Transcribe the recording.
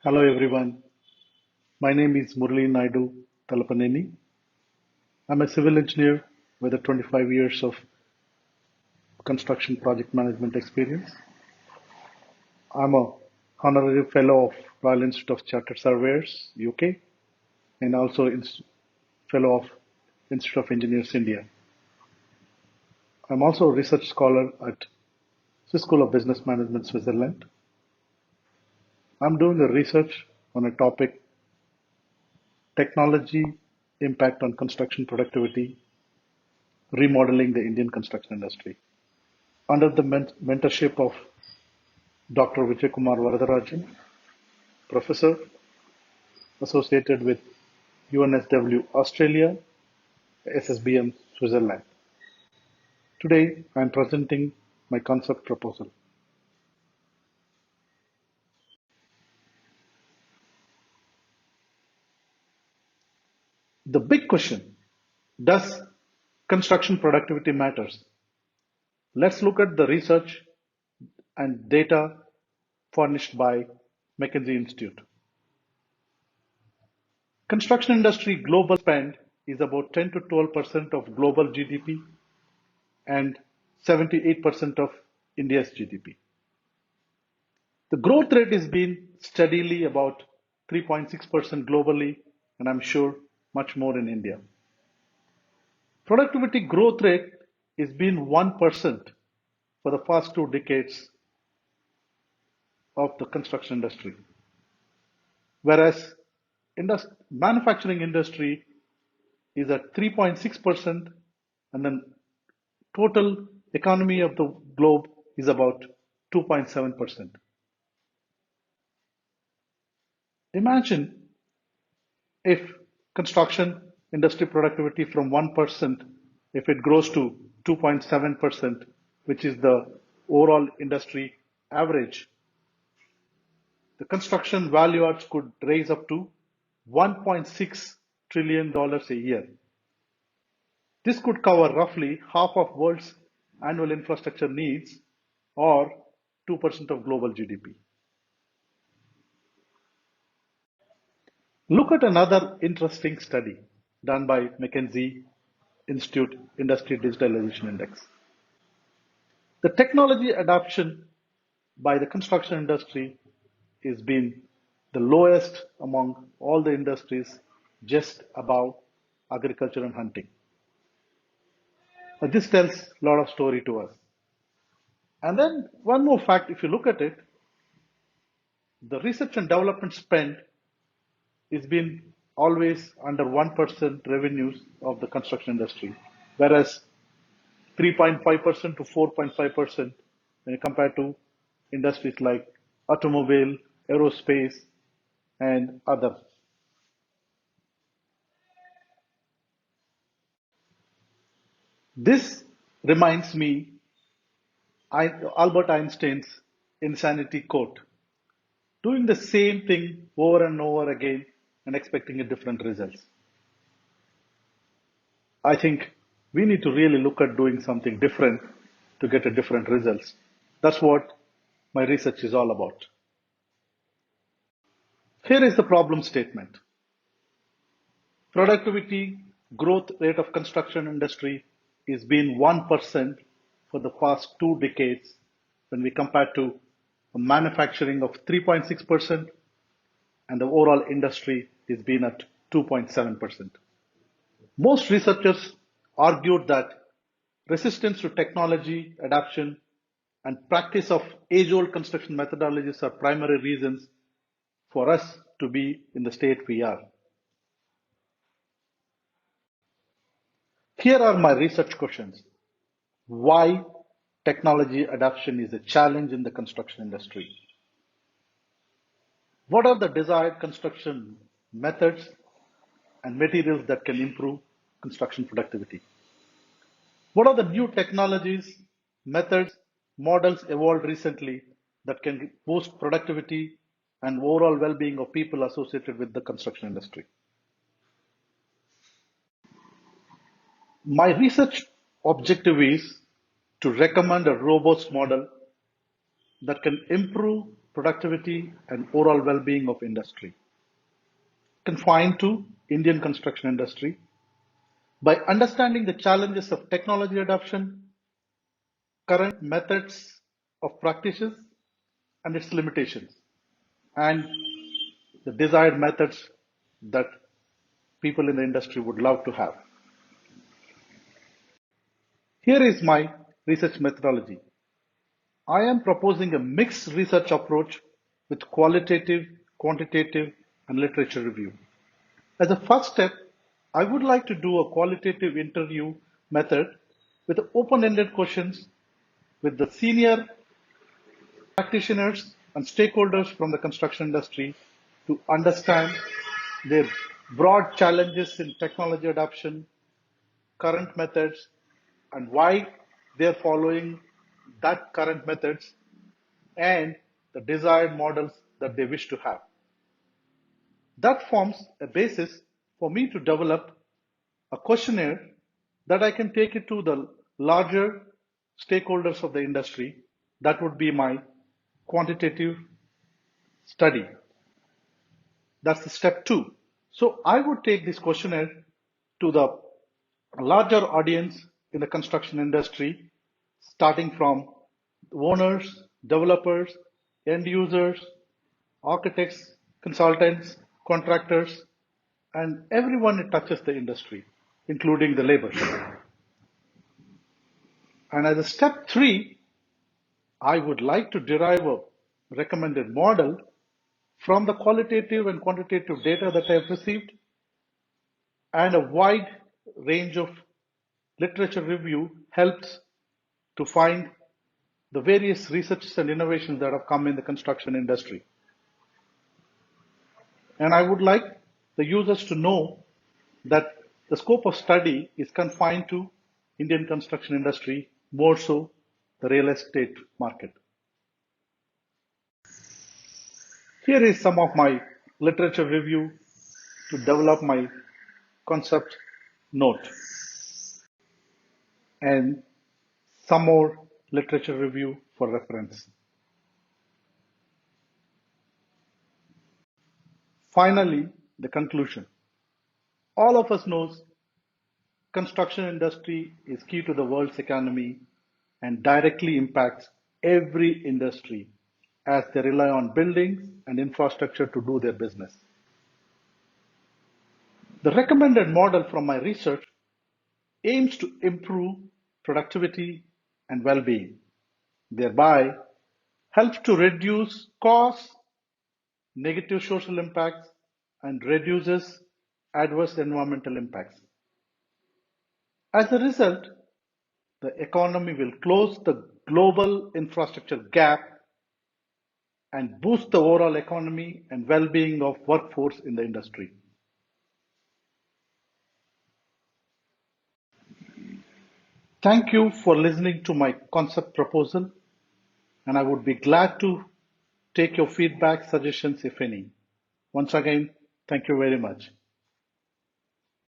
Hello everyone. My name is Murali Naidu Talapaneni. I'm a civil engineer with 25 years of construction project management experience. I'm a honorary fellow of Royal Institute of Chartered Surveyors, UK, and also fellow of Institute of Engineers, India. I'm also a research scholar at Swiss School of Business Management, Switzerland. I'm doing a research on a topic, technology impact on construction productivity, remodeling the Indian construction industry. Under the mentorship of Dr. Vijay Kumar Varadarajan, Professor associated with UNSW Australia, SSBM Switzerland. Today I am presenting my concept proposal. The big question, does construction productivity matters? Let's look at the research and data furnished by McKinsey Institute. Construction industry global spend is about 10 to 12% of global GDP and 78% of India's GDP. The growth rate has been steadily about 3.6% globally, and I'm sure much more in India. Productivity growth rate has been 1% for the past 2 decades of the construction industry, whereas manufacturing industry is at 3.6%, and then total economy of the globe is about 2.7%. Imagine if construction industry productivity from 1%, if it grows to 2.7%, which is the overall industry average, the construction value adds could raise up to $1.6 trillion a year. This could cover roughly half of world's annual infrastructure needs or 2% of global GDP. Look at another interesting study done by McKinsey Institute Industry Digitalization Index. The technology adoption by the construction industry has been the lowest among all the industries, just above agriculture and hunting. But this tells a lot of story to us. And then one more fact, if you look at it, the research and development spend is been always under 1% revenues of the construction industry, whereas 3.5% to 4.5% when you compare to industries like automobile, aerospace, and others. This reminds me Albert Einstein's insanity quote, doing the same thing over and over again and expecting a different results. I think we need to really look at doing something different to get a different results. That's what my research is all about. Here is the problem statement. Productivity growth rate of construction industry is been 1% for the past 2 decades when we compare to manufacturing of 3.6% and the overall industry is been at 2.7%. Most researchers argued that resistance to technology adoption and practice of age-old construction methodologies are primary reasons for us to be in the state we are. Here are my research questions. Why technology adoption is a challenge in the construction industry? What are the desired construction methods and materials that can improve construction productivity? What are the new technologies, methods, models evolved recently that can boost productivity and overall well-being of people associated with the construction industry? My research objective is to recommend a robust model that can improve productivity, and overall well-being of industry. Confined to Indian construction industry, by understanding the challenges of technology adoption, current methods of practices, and its limitations, and the desired methods that people in the industry would love to have. Here is my research methodology. I am proposing a mixed research approach with qualitative, quantitative, and literature review. As a first step, I would like to do a qualitative interview method with open-ended questions with the senior practitioners and stakeholders from the construction industry to understand their broad challenges in technology adoption, current methods, and why they're following that current methods and the desired models that they wish to have. That forms a basis for me to develop a questionnaire that I can take it to the larger stakeholders of the industry. That would be my quantitative study. That's the step two. So I would take this questionnaire to the larger audience in the construction industry, starting from owners, developers, end users, architects, consultants, contractors, and everyone who touches the industry, including the labor. And as a step three, I would like to derive a recommended model from the qualitative and quantitative data that I have received and a wide range of literature review helps to find the various researches and innovations that have come in the construction industry. And I would like the users to know that the scope of study is confined to Indian construction industry, more so the real estate market. Here is some of my literature review to develop my concept note and some more literature review for reference. Finally, the conclusion. All of us knows construction industry is key to the world's economy and directly impacts every industry as they rely on buildings and infrastructure to do their business. The recommended model from my research aims to improve productivity and well-being, thereby helps to reduce costs, negative social impacts, and reduces adverse environmental impacts. As a result, the economy will close the global infrastructure gap and boost the overall economy and well-being of workforce in the industry. Thank you for listening to my concept proposal, and I would be glad to take your feedback, suggestions, if any. Once again, thank you very much.